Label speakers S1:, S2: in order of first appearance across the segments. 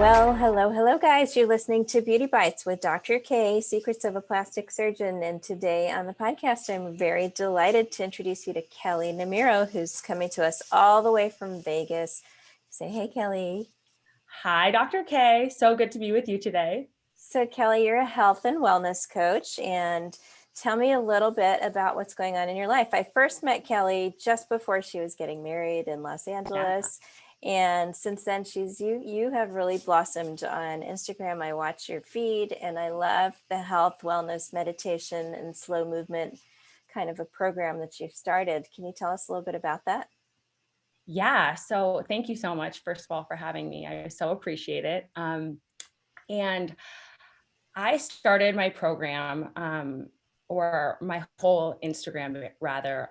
S1: Well, hello, guys. You're listening to Beauty Bites with Dr. K, Secrets of a Plastic Surgeon. And today on the podcast, I'm very delighted to introduce you to Kelley Nemir, who's coming to us all the way from Vegas. Say, hey, Kelley.
S2: Hi, Dr. K. So good to be with you today.
S1: So, Kelley, you're a health and wellness coach, and tell me a little bit about what's going on in your life. I first met Kelley just before she was getting married in Los Angeles. Yeah. And since then, you have really blossomed on Instagram. I watch your feed and I love the health, wellness, meditation, and slow movement kind of a program that you've started. Can you tell us a little bit about that?
S2: Yeah, so thank you so much, first of all, for having me. I so appreciate it. And I started my program, or my whole Instagram rather,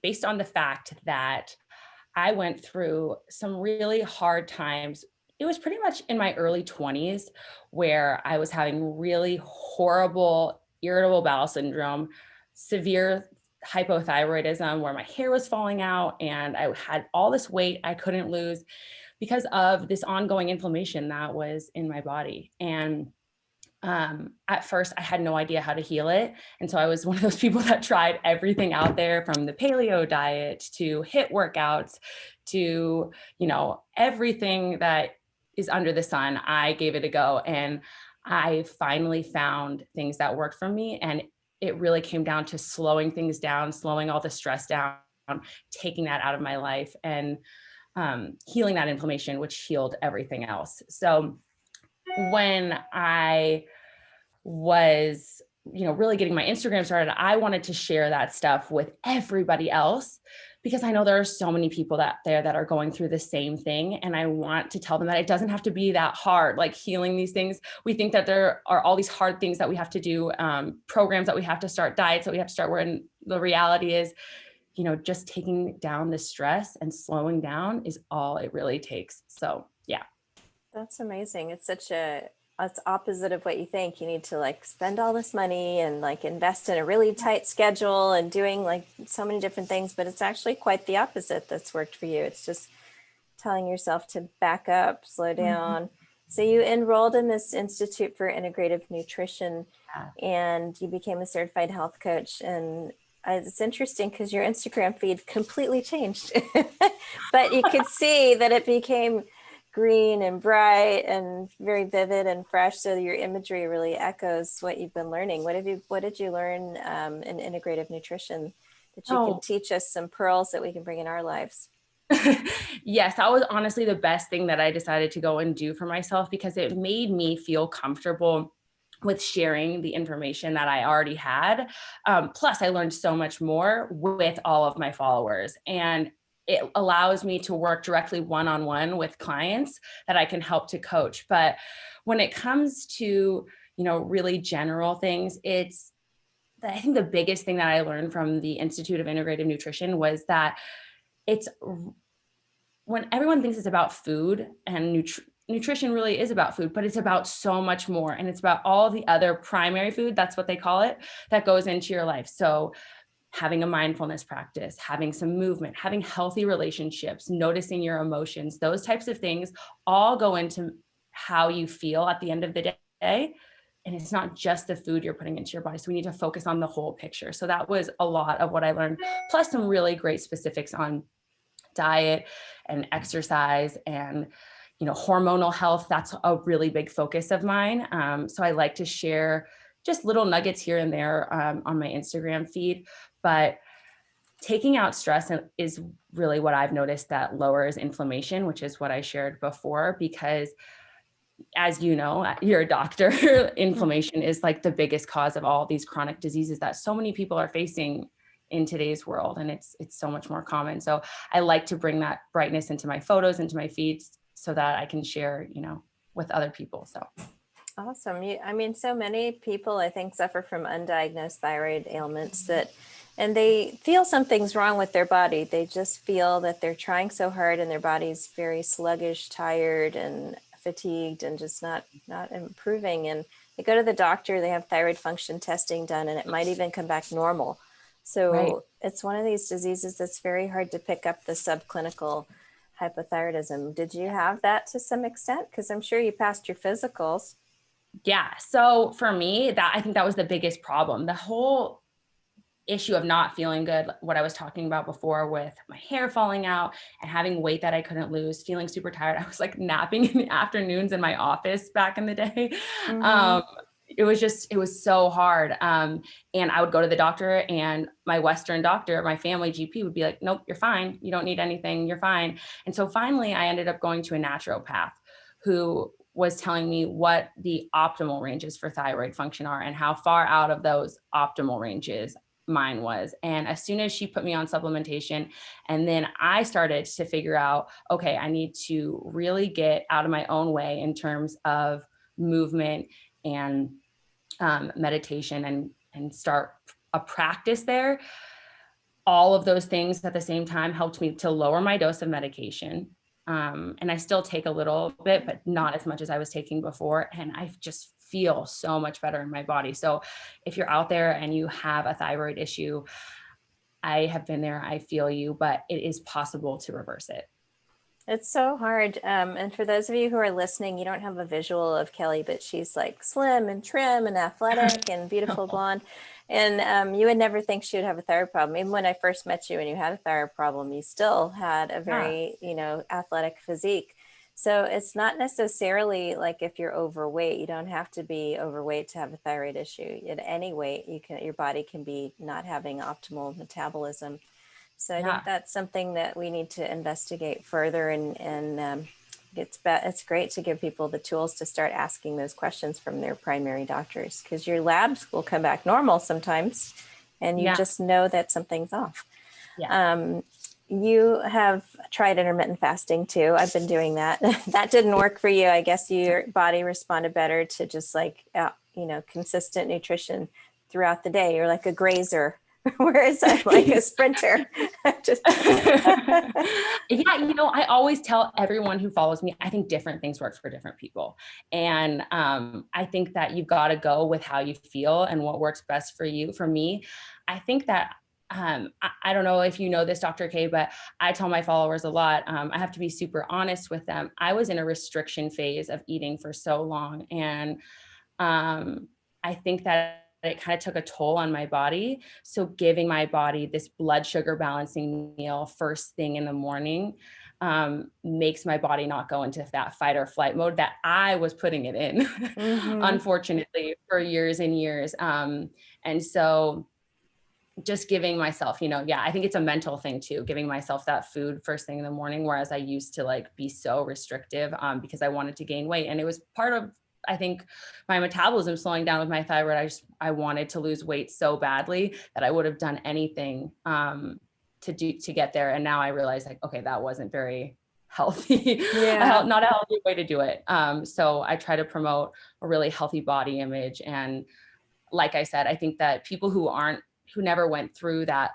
S2: based on the fact that I went through some really hard times. It was pretty much in my early 20s where I was having really horrible irritable bowel syndrome, severe hypothyroidism where my hair was falling out and I had all this weight I couldn't lose because of this ongoing inflammation that was in my body. And at first I had no idea how to heal it. And so I was one of those people that tried everything out there, from the paleo diet to HIIT workouts to, everything that is under the sun. I gave it a go and I finally found things that worked for me. And it really came down to slowing things down, slowing all the stress down, taking that out of my life and healing that inflammation, which healed everything else. So when I was, really getting my Instagram started, I wanted to share that stuff with everybody else because I know there are so many people that are going through the same thing. And I want to tell them that it doesn't have to be that hard, like healing these things. We think that there are all these hard things that we have to do, programs that we have to start, diets that we have to start, where the reality is, just taking down the stress and slowing down is all it really takes. So, yeah.
S1: That's amazing. It's opposite of what you think. You need to spend all this money and invest in a really tight schedule and doing so many different things, but it's actually quite the opposite that's worked for you. It's just telling yourself to back up, slow down. Mm-hmm. So you enrolled in this Institute for Integrative Nutrition and you became a certified health coach. And it's interesting because your Instagram feed completely changed, but you could see that it became green and bright and very vivid and fresh. So your imagery really echoes what you've been learning. What did you learn in integrative nutrition that you can teach us some pearls that we can bring in our lives?
S2: Yes, that was honestly the best thing that I decided to go and do for myself because it made me feel comfortable with sharing the information that I already had. Plus, I learned so much more with all of my followers. And it allows me to work directly one-on-one with clients that I can help to coach. But when it comes to, really general things, I think the biggest thing that I learned from the Institute of Integrative Nutrition was that it's when everyone thinks it's about food, and nutrition really is about food, but it's about so much more. And it's about all the other primary food, that's what they call it, that goes into your life. So having a mindfulness practice, having some movement, having healthy relationships, noticing your emotions, those types of things all go into how you feel at the end of the day. And it's not just the food you're putting into your body. So we need to focus on the whole picture. So that was a lot of what I learned, plus some really great specifics on diet and exercise and hormonal health. That's a really big focus of mine. So I like to share just little nuggets here and there on my Instagram feed. But taking out stress is really what I've noticed that lowers inflammation, which is what I shared before, because as you know, you're a doctor, inflammation is the biggest cause of all these chronic diseases that so many people are facing in today's world. And it's so much more common. So I like to bring that brightness into my photos, into my feeds, so that I can share, with other people. So.
S1: Awesome. So many people, I think, suffer from undiagnosed thyroid ailments and they feel something's wrong with their body. They just feel that they're trying so hard and their body's very sluggish, tired, and fatigued, and just not improving. And they go to the doctor, they have thyroid function testing done, and it might even come back normal. So It's one of these diseases that's very hard to pick up the subclinical hypothyroidism. Did you have that to some extent? Because I'm sure you passed your physicals.
S2: Yeah. So for me, I think that was the biggest problem. The whole issue of not feeling good, what I was talking about before with my hair falling out and having weight that I couldn't lose, feeling super tired. I was like napping in the afternoons in my office back in the day.
S1: Mm-hmm.
S2: It was so hard. And I would go to the doctor, and my Western doctor, my family GP, would be like, nope, you're fine. You don't need anything. You're fine. And so finally I ended up going to a naturopath who was telling me what the optimal ranges for thyroid function are and how far out of those optimal ranges mine was. And as soon as she put me on supplementation, and then I started to figure out, okay, I need to really get out of my own way in terms of movement and meditation, and start a practice there. All of those things at the same time helped me to lower my dose of medication. And I still take a little bit, but not as much as I was taking before. And I just feel so much better in my body. So if you're out there and you have a thyroid issue, I have been there, I feel you, but it is possible to reverse it.
S1: It's so hard. And for those of you who are listening, you don't have a visual of Kelley, but she's like slim and trim and athletic and beautiful blonde. And you would never think she would have a thyroid problem. Even when I first met you and you had a thyroid problem, you still had a very, athletic physique. So it's not necessarily like if you're overweight, you don't have to be overweight to have a thyroid issue. At any weight, your body can be not having optimal metabolism. So I think that's something that we need to investigate further, and it's great to give people the tools to start asking those questions from their primary doctors, because your labs will come back normal sometimes, and you just know that something's off.
S2: Yeah.
S1: You have tried intermittent fasting too. I've been doing that. That didn't work for you. I guess your body responded better to just like, consistent nutrition throughout the day. You're like a grazer. Whereas I'm like a sprinter.
S2: I always tell everyone who follows me, I think different things work for different people. And I think that you've got to go with how you feel and what works best for you. For me, I think that I don't know if you know this, Dr. K, but I tell my followers a lot. I have to be super honest with them. I was in a restriction phase of eating for so long. And I think that it kind of took a toll on my body. So giving my body this blood sugar balancing meal first thing in the morning makes my body not go into that fight or flight mode that I was putting it in, unfortunately, for years and years. And so just giving myself, I think it's a mental thing too, giving myself that food first thing in the morning, whereas I used to like be so restrictive because I wanted to gain weight. And it was part of, I think, my metabolism slowing down with my thyroid. I wanted to lose weight so badly that I would have done anything to get there. And now I realize like, okay, that wasn't very healthy, not a healthy way to do it. So I try to promote a really healthy body image. And like I said, I think that people who never went through that,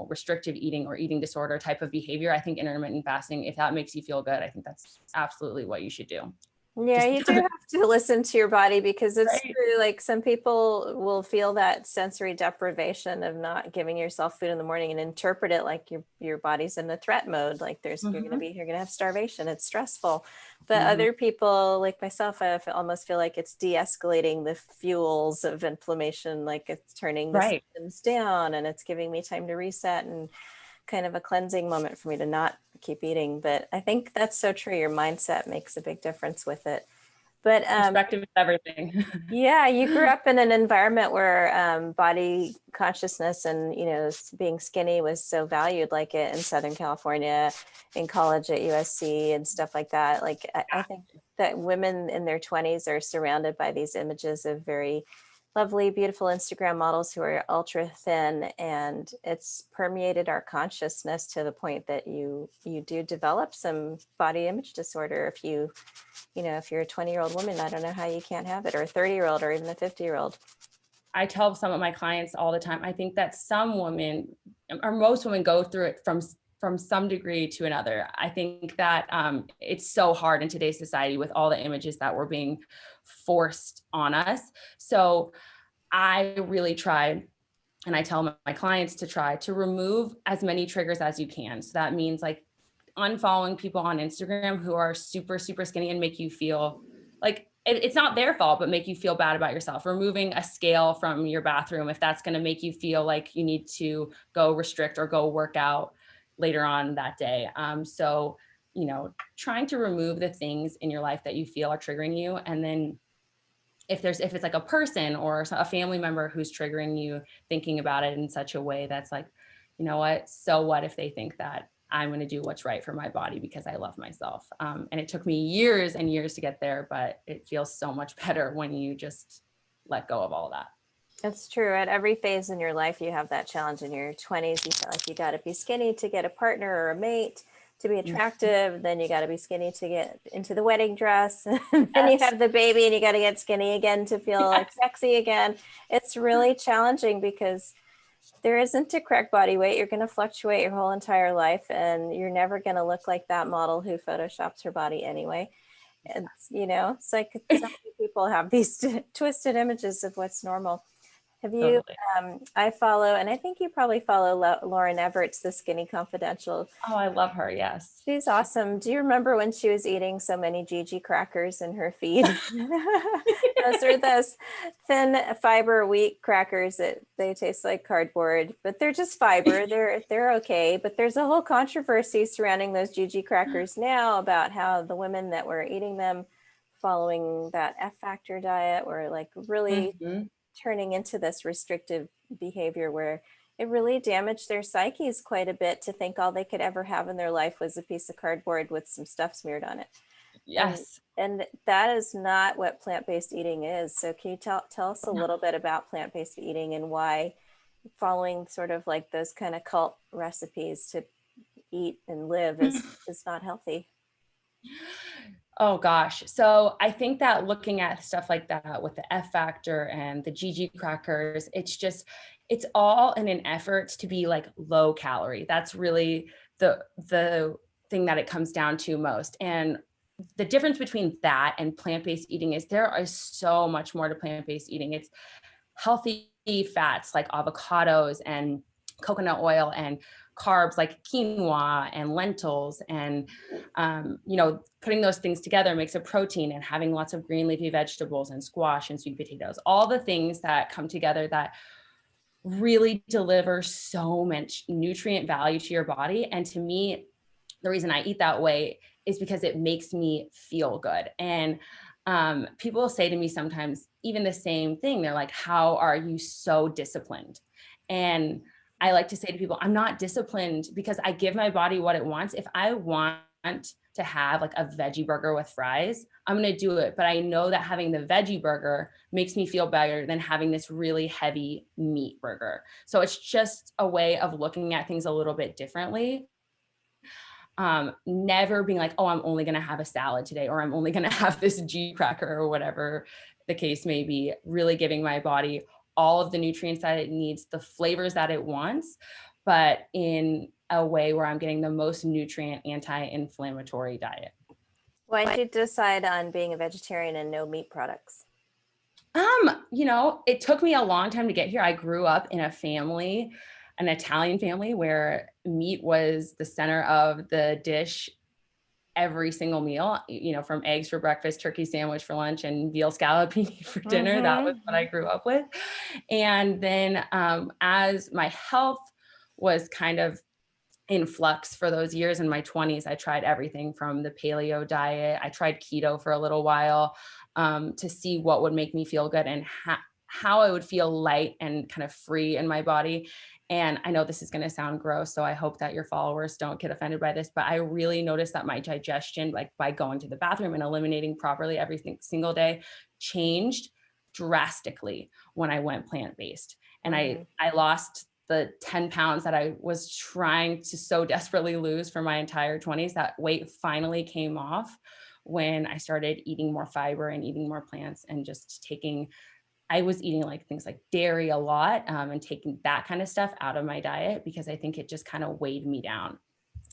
S2: restrictive eating or eating disorder type of behavior, I think intermittent fasting, if that makes you feel good, I think that's absolutely what you should do.
S1: Yeah, you do have to listen to your body, because it's true. Like some people will feel that sensory deprivation of not giving yourself food in the morning and interpret it like your body's in a threat mode. Like you're going to have starvation. It's stressful. But other people like myself, I almost feel like it's de-escalating the fuels of inflammation. Like it's turning the symptoms down, and it's giving me time to reset and kind of a cleansing moment for me to not keep eating. But I think that's so true. Your mindset makes a big difference with it. But
S2: perspective is everything.
S1: Yeah, you grew up in an environment where body consciousness and being skinny was so valued, like it in Southern California, in college at USC and stuff like that. Like I think that women in their 20s are surrounded by these images of very lovely, beautiful Instagram models who are ultra thin, and it's permeated our consciousness to the point that you do develop some body image disorder. If you're a 20-year-old woman, I don't know how you can't have it, or a 30-year-old, or even a 50-year-old.
S2: I tell some of my clients all the time, I think that some women, or most women, go through it from some degree to another. I think that it's so hard in today's society with all the images that were being forced on us. So I really try, and I tell my clients to try to remove as many triggers as you can. So that means like unfollowing people on Instagram who are super, super skinny and make you feel like it's not their fault, but make you feel bad about yourself. Removing a scale from your bathroom, if that's going to make you feel like you need to go restrict or go work out later on that day. So, trying to remove the things in your life that you feel are triggering you. And then if it's like a person or a family member who's triggering you, thinking about it in such a way that's like, you know what, so what if they think that I'm going to do what's right for my body because I love myself. And it took me years and years to get there, but it feels so much better when you just let go of all of that.
S1: It's true. At every phase in your life, you have that challenge. In your 20s, you feel like you got to be skinny to get a partner or a mate, to be attractive. Then you got to be skinny to get into the wedding dress. And then you have the baby and you got to get skinny again to feel like sexy again. It's really challenging because there isn't a correct body weight. You're going to fluctuate your whole entire life, and you're never going to look like that model who photoshops her body anyway. It's like so many people have these twisted images of what's normal. Have you,
S2: Totally.
S1: I follow, and I think you probably follow Lauren Everett's The Skinny Confidential.
S2: Oh, I love her. Yes.
S1: She's awesome. Do you remember when she was eating so many Gigi crackers in her feed? Those are those thin fiber wheat crackers that they taste like cardboard, but they're just fiber. They're okay. But there's a whole controversy surrounding those Gigi crackers now about how the women that were eating them following that F factor diet were like really turning into this restrictive behavior where it really damaged their psyches quite a bit to think all they could ever have in their life was a piece of cardboard with some stuff smeared on it.
S2: Yes.
S1: And that is not what plant-based eating is. So can you tell us a little bit about plant-based eating and why following sort of like those kind of cult recipes to eat and live is not healthy?
S2: Oh gosh. So I think that looking at stuff like that with the F factor and the GG crackers, it's all in an effort to be like low calorie. That's really the thing that it comes down to most. And the difference between that and plant-based eating is there is so much more to plant-based eating. It's healthy fats like avocados and coconut oil and carbs like quinoa and lentils and putting those things together makes a protein, and having lots of green leafy vegetables and squash and sweet potatoes, all the things that come together that really deliver so much nutrient value to your body. And to me, the reason I eat that way is because it makes me feel good. And people say to me sometimes even the same thing. They're like, how are you so disciplined? And I like to say to people, I'm not disciplined because I give my body what it wants. If I want to have like a veggie burger with fries, I'm going to do it. But I know that having the veggie burger makes me feel better than having this really heavy meat burger. So it's just a way of looking at things a little bit differently. Never being like, oh, I'm only going to have a salad today, or I'm only going to have this G cracker or whatever the case may be. Really giving my body all of the nutrients that it needs, the flavors that it wants, but in a way where I'm getting the most nutrient anti-inflammatory diet.
S1: Why did you decide on being a vegetarian and no meat products?
S2: It took me a long time to get here. I grew up in an Italian family where meat was the center of the dish every single meal, from eggs for breakfast, turkey sandwich for lunch, and veal scallopini for dinner. That was what I grew up with. And then as my health was kind of in flux for those years in my 20s, I tried everything from the paleo diet. I tried keto for a little while to see what would make me feel good and how I would feel light and kind of free in my body. And I know this is going to sound gross, so I hope that your followers don't get offended by this, but I really noticed that my digestion, like by going to the bathroom and eliminating properly every single day, changed drastically when I went plant-based. And I lost the 10 pounds that I was trying to so desperately lose for my entire 20s. That weight finally came off when I started eating more fiber and eating more plants and just I was eating like things like dairy a lot and taking that kind of stuff out of my diet because I think it just kind of weighed me down.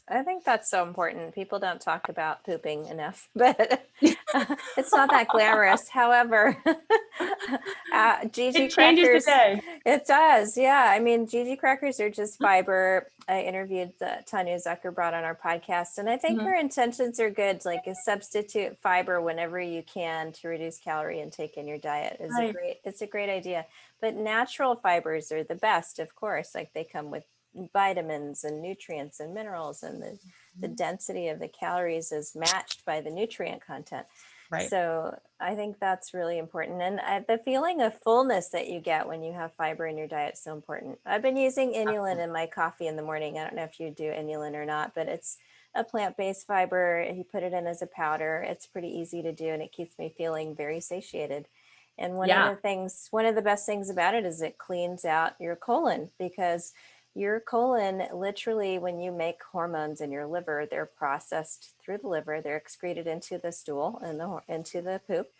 S1: I think that's so important. People don't talk about pooping enough, but it's not that glamorous. However, Gigi
S2: It changes the
S1: crackers.
S2: day.
S1: It does. Yeah. I mean, Gigi crackers are just fiber. I interviewed Tanya Zuckerbrot on our podcast, and I think
S2: Mhm.
S1: her intentions are good. Like a substitute fiber whenever you can to reduce calorie intake in your diet is
S2: Right.
S1: it's a great idea. But natural fibers are the best, of course. Like they come with vitamins and nutrients and minerals, and the
S2: Mhm.
S1: density of the calories is matched by the nutrient content.
S2: Right.
S1: So I think that's really important. And the feeling of fullness that you get when you have fiber in your diet is so important. I've been using inulin in my coffee in the morning. I don't know if you do inulin or not, but it's a plant-based fiber. You put it in as a powder. It's pretty easy to do, and it keeps me feeling very satiated. And
S2: Yeah.
S1: one of the best things about it is it cleans out your colon, because your colon, literally, when you make hormones in your liver, they're processed through the liver, they're excreted into the stool and into the poop.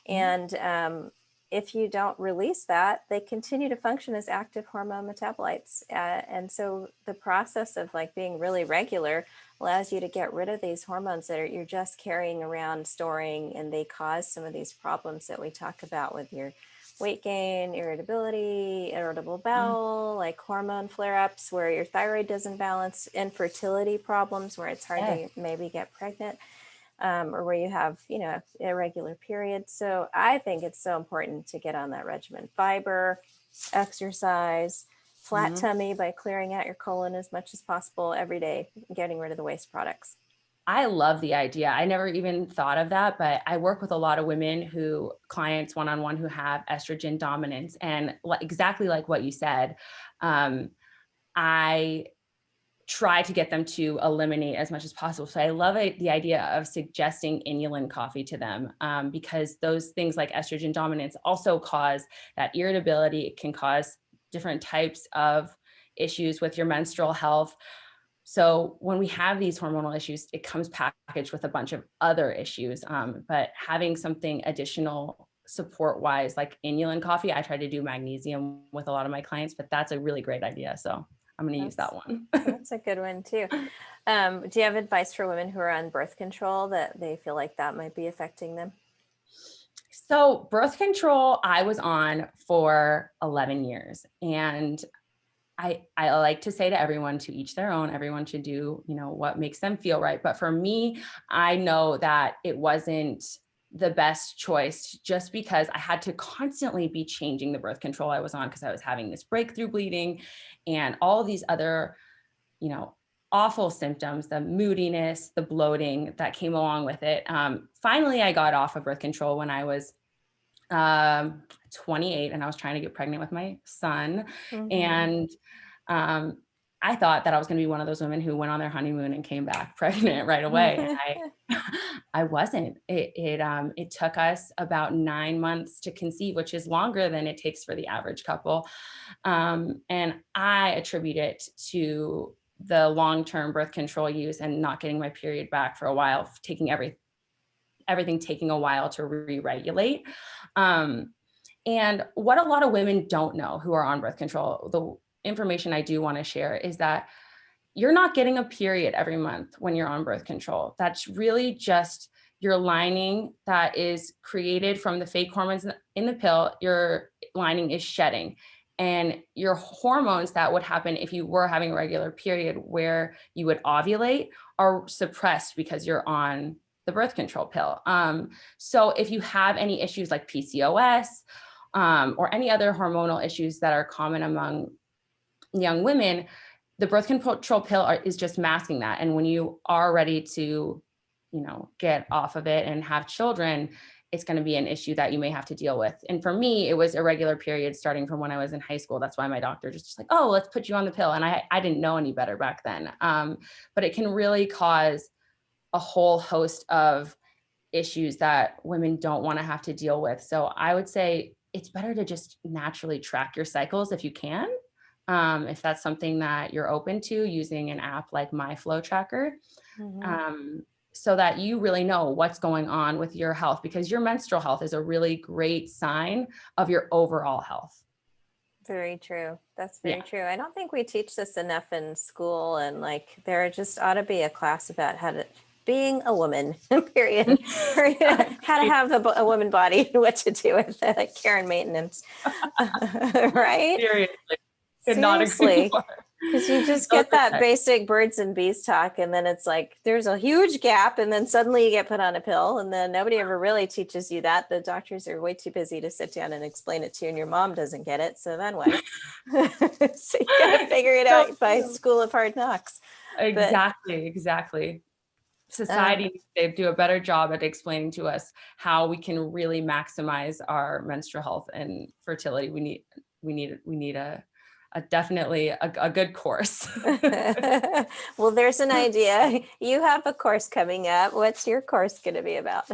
S2: Mhm.
S1: And if you don't release that, they continue to function as active hormone metabolites. And so the process of like being really regular allows you to get rid of these hormones you're just carrying around, storing, and they cause some of these problems that we talk about with your weight gain, irritability, irritable
S2: Mhm.
S1: bowel, like hormone flare-ups where your thyroid doesn't balance, infertility problems where it's hard
S2: Yes.
S1: to maybe get pregnant, or where you have, irregular periods. So I think it's so important to get on that regimen. Fiber, exercise, flat
S2: Mhm.
S1: tummy by clearing out your colon as much as possible every day, getting rid of the waste products.
S2: I love the idea. I never even thought of that, but I work with a lot of women who clients one-on-one who have estrogen dominance, and exactly like what you said, um, I try to get them to eliminate as much as possible. So I love it, the idea of suggesting inulin coffee to them, because those things like estrogen dominance also cause that irritability. It can cause different types of issues with your menstrual health. So when we have these hormonal issues, it comes packaged with a bunch of other issues. But having something additional support wise, like inulin coffee, I try to do magnesium with a lot of my clients, but that's a really great idea. So I'm going to use that
S1: That's
S2: one.
S1: that's a good one too. Do you have advice for women who are on birth control that they feel like that might be affecting them?
S2: So birth control, I was on for 11 years, and I like to say to everyone, to each their own. Everyone should do, what makes them feel right. But for me, I know that it wasn't the best choice, just because I had to constantly be changing the birth control I was on, because I was having this breakthrough bleeding and all these other, you know, awful symptoms, the moodiness, the bloating that came along with it. Finally, I got off of birth control when I was um, 28, and I was trying to get pregnant with my son.
S1: Mm-hmm.
S2: And um, I thought that I was going to be one of those women who went on their honeymoon and came back pregnant right away. And I wasn't. It took us about 9 months to conceive, which is longer than it takes for the average couple. And I attribute it to the long-term birth control use and not getting my period back for a while, everything taking a while to re-regulate. Um, and what a lot of women don't know who are on birth control, the information I do want to share is that you're not getting a period every month when you're on birth control. That's really just your lining that is created from the fake hormones in the pill. Your lining is shedding. And your hormones that would happen if you were having a regular period where you would ovulate are suppressed because you're on the birth control pill. So if you have any issues like PCOS, or any other hormonal issues that are common among young women, the birth control pill is just masking that. And when you are ready to, get off of it and have children, it's going to be an issue that you may have to deal with. And for me, it was irregular periods starting from when I was in high school. That's why my doctor just like, oh, let's put you on the pill. And I didn't know any better back then. But it can really cause a whole host of issues that women don't want to have to deal with. So I would say it's better to just naturally track your cycles if you can. If that's something that you're open to, using an app like My Flow Tracker,
S1: Mm-hmm.
S2: um, so that you really know what's going on with your health, because your menstrual health is a really great sign of your overall health.
S1: Very true. That's very
S2: Yeah.
S1: true. I don't think we teach this enough in school, and like there just ought to be a class about how to being a woman, period. How to have a woman body and what to do with it, like care and maintenance. Right?
S2: Seriously. Could not agree
S1: Seriously.
S2: more.
S1: Because you just
S2: So
S1: get that
S2: correct.
S1: basic birds and bees talk, and then it's like there's a huge gap, and then suddenly you get put on a pill, and then nobody ever really teaches you that. The doctors are way too busy to sit down and explain it to you, and your mom doesn't get it. So then what? So you got to figure it
S2: So
S1: out by school of hard knocks. But
S2: exactly.
S1: um,
S2: Society, they do a better job at explaining to us how we can really maximize our menstrual health and fertility. We need a definitely a good course.
S1: well, there's an idea. You have a course coming up. What's your course going to be about?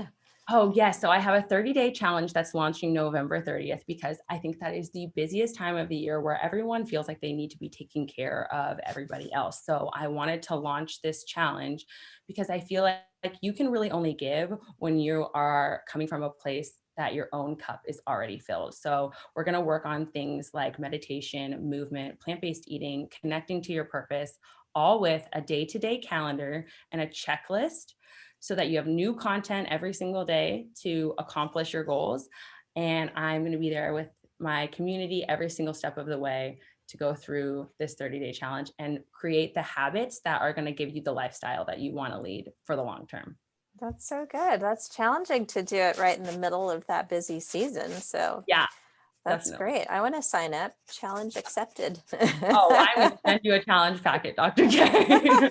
S2: Oh, yes. So I have a 30-day challenge that's launching November 30th because I think that is the busiest time of the year where everyone feels like they need to be taking care of everybody else. So I wanted to launch this challenge because I feel like you can really only give when you are coming from a place that your own cup is already filled. So we're going to work on things like meditation, movement, plant-based eating, connecting to your purpose, all with a day-to-day calendar and a checklist so that you have new content every single day to accomplish your goals. And I'm going to be there with my community every single step of the way to go through this 30-day challenge and create the habits that are going to give you the lifestyle that you want to lead for the long term.
S1: That's so good. That's challenging to do it right in the middle of that busy season. So
S2: Yeah,
S1: that's
S2: definitely.
S1: great. I want to sign up. Challenge accepted.
S2: Oh, I'm going to send you a challenge packet, Dr. K.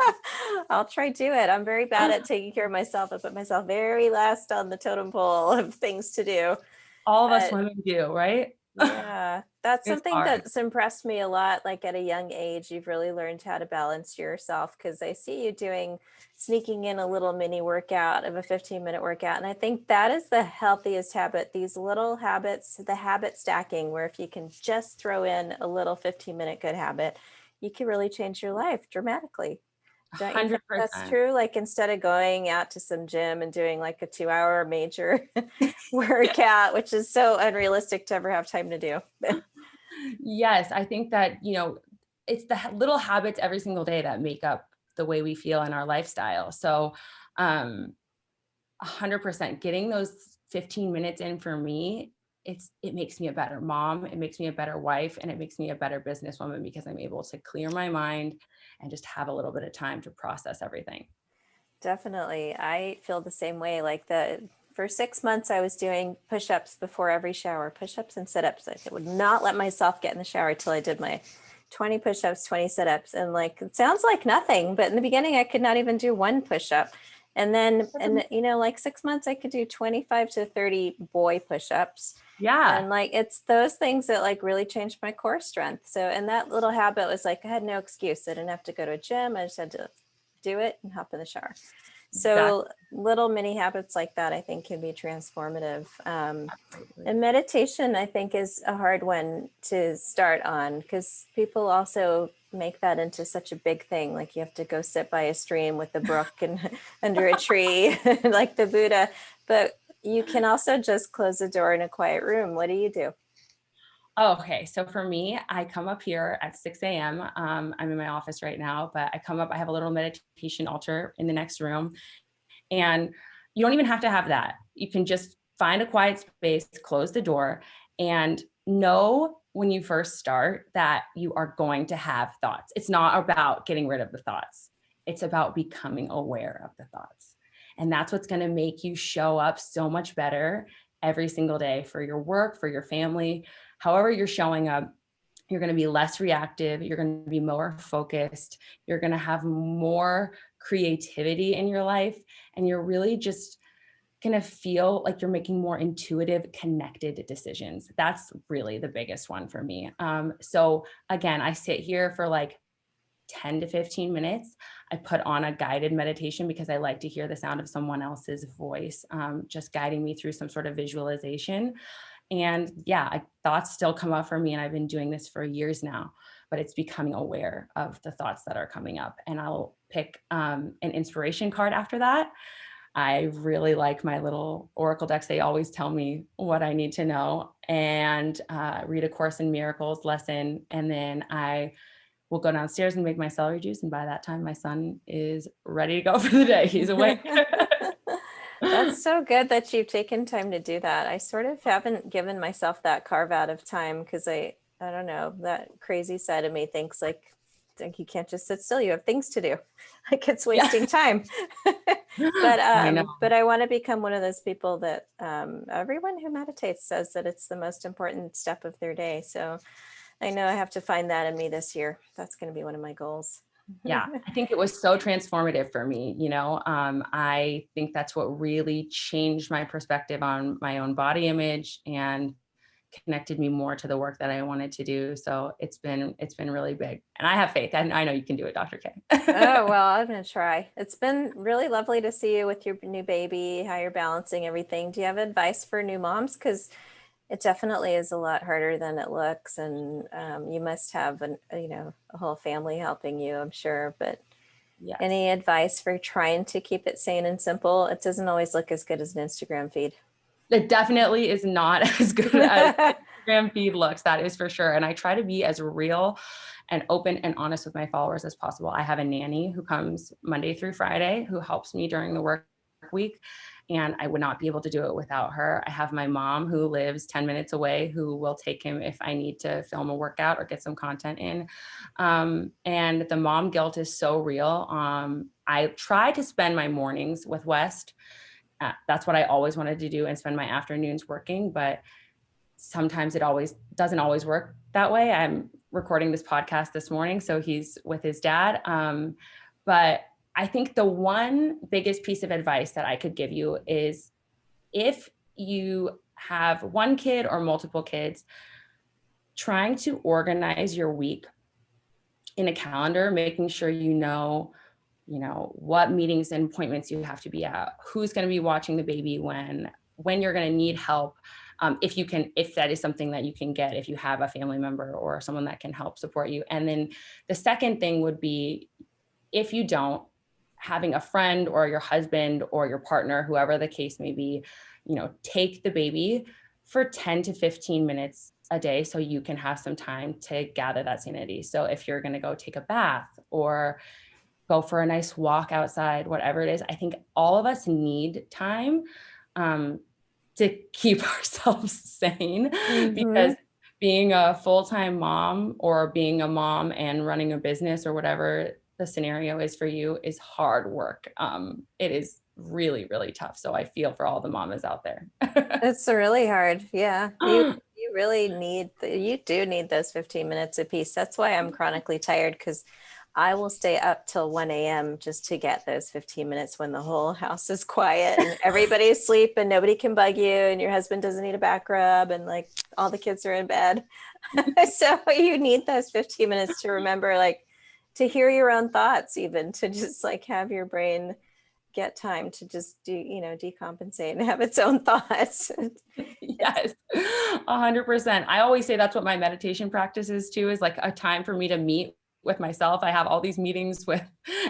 S1: I'll try to do it. I'm very bad at taking care of myself. I put myself very last on the totem pole of things to do.
S2: All of us
S1: But
S2: women do, right?
S1: yeah, that's
S2: It's
S1: something
S2: hard.
S1: that's impressed me a lot. Like at a young age, you've really learned how to balance yourself because I see you sneaking in a little mini workout of a 15-minute workout. And I think that is the healthiest habit. These little habits, the habit stacking, where if you can just throw in a little 15-minute good habit, you can really change your life dramatically. Don't you think that's
S2: 100%.
S1: true? Like instead of going out to some gym and doing like a 2-hour major workout, which is so unrealistic to ever have time to do.
S2: Yes, I think that, it's the little habits every single day that make up the way we feel in our lifestyle. So, 100% getting those 15 minutes in for me, it makes me a better mom, it makes me a better wife, and it makes me a better businesswoman because I'm able to clear my mind and just have a little bit of time to process everything.
S1: Definitely. I feel the same way. Like for 6 months, I was doing push-ups before every shower, push-ups and sit-ups. I would not let myself get in the shower till I did my 20 push-ups, 20 sit-ups. And like, it sounds like nothing, but in the beginning, I could not even do one push-up. And then, like 6 months, I could do 25 to 30 boy push-ups.
S2: Yeah,
S1: And like, it's those things that like really changed my core strength. So, and that little habit was like, I had no excuse. I didn't have to go to a gym. I just had to do it and hop in the shower.
S2: that's
S1: So little mini habits like that, I think, can be transformative.
S2: absolutely.
S1: And meditation, I think, is a hard one to start on because people also make that into such a big thing. Like you have to go sit by a stream with a brook and under a tree, like the Buddha. But you can also just close the door in a quiet room. What do you do?
S2: Oh, okay. So for me, I come up here at 6 a.m. I'm in my office right now, but I come up, I have a little meditation altar in the next room. And you don't even have to have that. You can just find a quiet space, close the door, and know when you first start that you are going to have thoughts. It's not about getting rid of the thoughts, it's about becoming aware of the thoughts. And that's what's going to make you show up so much better every single day for your work, for your family, however you're showing up. You're going to be less reactive. You're going to be more focused. You're going to have more creativity in your life. And you're really just going to feel like you're making more intuitive, connected decisions. That's really the biggest one for me. So again, I sit here for like 10 to 15 minutes. I put on a guided meditation because I like to hear the sound of someone else's voice, just guiding me through some sort of visualization. And yeah, thoughts still come up for me. And I've been doing this for years now, but it's becoming aware of the thoughts that are coming up. And I'll pick an inspiration card after that. I really like my little Oracle decks. They always tell me what I need to know, and read A Course in Miracles lesson. And then I will go downstairs and make my celery juice. And by that time, my son is ready to go for the day. He's awake.
S1: That's so good that you've taken time to do that. I sort of haven't given myself that carve out of time because I don't know, that crazy side of me thinks like you can't just sit still. You have things to do. Like it's wasting time.
S2: I know.
S1: But I want to become one of those people that everyone who meditates says that it's the most important step of their day. So I know I have to find that in me this year. That's going to be one of my goals.
S2: Yeah, I think it was so transformative for me. I think that's what really changed my perspective on my own body image and connected me more to the work that I wanted to do. So it's been really big, and I have faith. I know you can do it, Dr. K.
S1: Oh, well, I'm going to try. It's been really lovely to see you with your new baby, how you're balancing everything. Do you have advice for new moms? Because it definitely is a lot harder than it looks. And you must have a whole family helping you, I'm sure. But
S2: Yes.
S1: any advice for trying to keep it sane and simple? It doesn't always look as good as an Instagram feed.
S2: It definitely is not as good as Instagram feed looks, that is for sure. And I try to be as real and open and honest with my followers as possible. I have a nanny who comes Monday through Friday who helps me during the work week, and I would not be able to do it without her. I have my mom who lives 10 minutes away who will take him if I need to film a workout or get some content in. And the mom guilt is so real. I try to spend my mornings with West. That's what I always wanted to do, and spend my afternoons working, but sometimes it doesn't always work that way. I'm recording this podcast this morning, so he's with his dad. But I think the one biggest piece of advice that I could give you is, if you have one kid or multiple kids, trying to organize your week in a calendar, making sure you know what meetings and appointments you have to be at, who's going to be watching the baby when you're going to need help. If that is something that you can get, if you have a family member or someone that can help support you. And then the second thing would be, if you don't, having a friend or your husband or your partner, whoever the case may be, take the baby for 10 to 15 minutes a day so you can have some time to gather that sanity. So if you're going to go take a bath or go for a nice walk outside, whatever it is, I think all of us need time to keep ourselves sane, because being a full-time mom or being a mom and running a business or whatever the scenario is for you is hard work. It is really, really tough. So I feel for all the mamas out there.
S1: It's really hard. Yeah. You really you do need those 15 minutes apiece. That's why I'm chronically tired, because I will stay up till 1 a.m. just to get those 15 minutes when the whole house is quiet and everybody's asleep and nobody can bug you and your husband doesn't need a back rub and like all the kids are in bed. So you need those 15 minutes to remember, like, to hear your own thoughts, even to just like have your brain get time to just decompensate and have its own thoughts.
S2: Yes, 100%. I always say that's what my meditation practice is too, is like a time for me to meet with myself. I have all these meetings with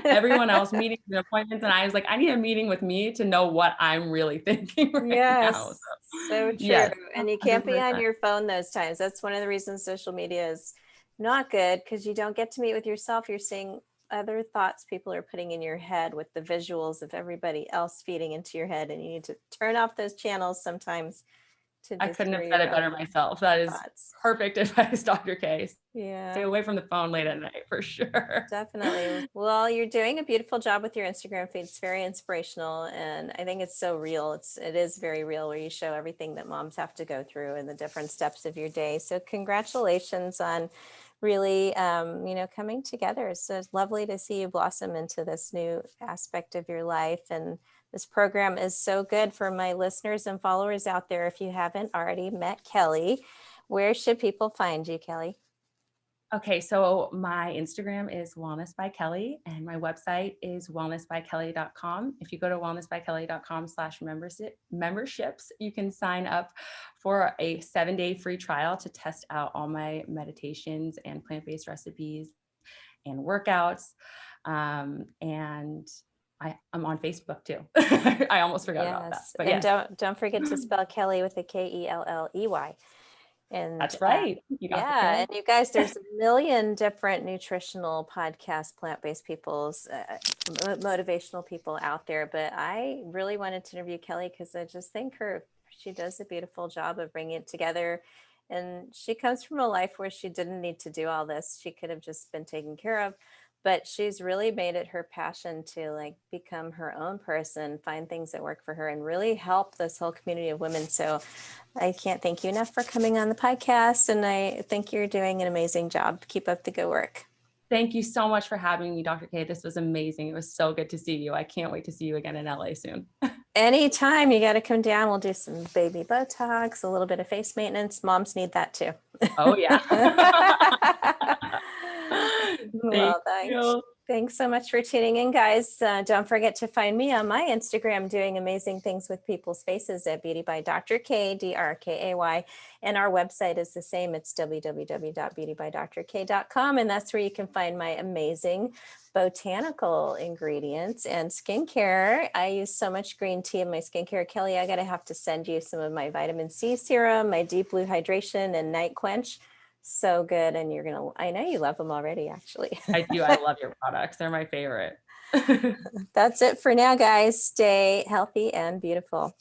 S2: everyone else, meetings and appointments, and I was like, I need a meeting with me to know what I'm really thinking right now.
S1: So true.
S2: Yes,
S1: and you can't be on
S2: 100%.
S1: your phone those times. That's one of the reasons social media is not good, because you don't get to meet with yourself. You're seeing other thoughts people are putting in your head with the visuals of everybody else feeding into your head, and you need to turn off those channels sometimes to
S2: I
S1: just
S2: couldn't have
S1: hear
S2: said
S1: your
S2: it better
S1: own
S2: myself. That is
S1: thoughts.
S2: perfect advice, Dr. K.
S1: Yeah,
S2: Stay away from the phone late at night for sure.
S1: definitely. Well, you're doing a beautiful job with your Instagram feed. It's very inspirational, and I think it's so real. It is very real, where you show everything that moms have to go through and the different steps of your day. So congratulations on really coming together. It's so lovely to see you blossom into this new aspect of your life, and this program is so good for my listeners and followers out there. If you haven't already met Kelley, where should people find you, Kelley?
S2: Okay, so my Instagram is Wellness by Kelley, and my website is wellnessbykelley.com. If you go to wellnessbykelley.com/memberships, you can sign up for a 7-day free trial to test out all my meditations and plant-based recipes and workouts. And I'm on Facebook too. I almost forgot about that. But
S1: and
S2: yes.
S1: don't forget to spell Kelley with a Kelley. And
S2: That's right. You, Dr.
S1: yeah,
S2: Kelley.
S1: and you guys, there's a million different nutritional podcast, plant-based people's motivational people out there. But I really wanted to interview Kelley because I just think she does a beautiful job of bringing it together. And she comes from a life where she didn't need to do all this. She could have just been taken care of, but she's really made it her passion to like become her own person, find things that work for her, and really help this whole community of women. So I can't thank you enough for coming on the podcast, and I think you're doing an amazing job. Keep up the good work.
S2: Thank you so much for having me, Dr. K. This was amazing. It was so good to see you. I can't wait to see you again in LA soon.
S1: Anytime you got to come down, we'll do some baby Botox, a little bit of face maintenance. Moms need that too.
S2: Oh, yeah. Thank
S1: Well, thanks.
S2: you.
S1: Thanks so much for tuning in, guys. Don't forget to find me on my Instagram doing amazing things with people's faces at Beauty by Dr. K, DRKAY. And our website is the same. It's www.beautybydrk.com. And that's where you can find my amazing botanical ingredients and skincare. I use so much green tea in my skincare. Kelley, I gotta have to send you some of my vitamin C serum, my deep blue hydration and night quench. So good. And I know you love them already, actually.
S2: I do. I love your products. They're my favorite.
S1: That's it for now, guys. Stay healthy and beautiful.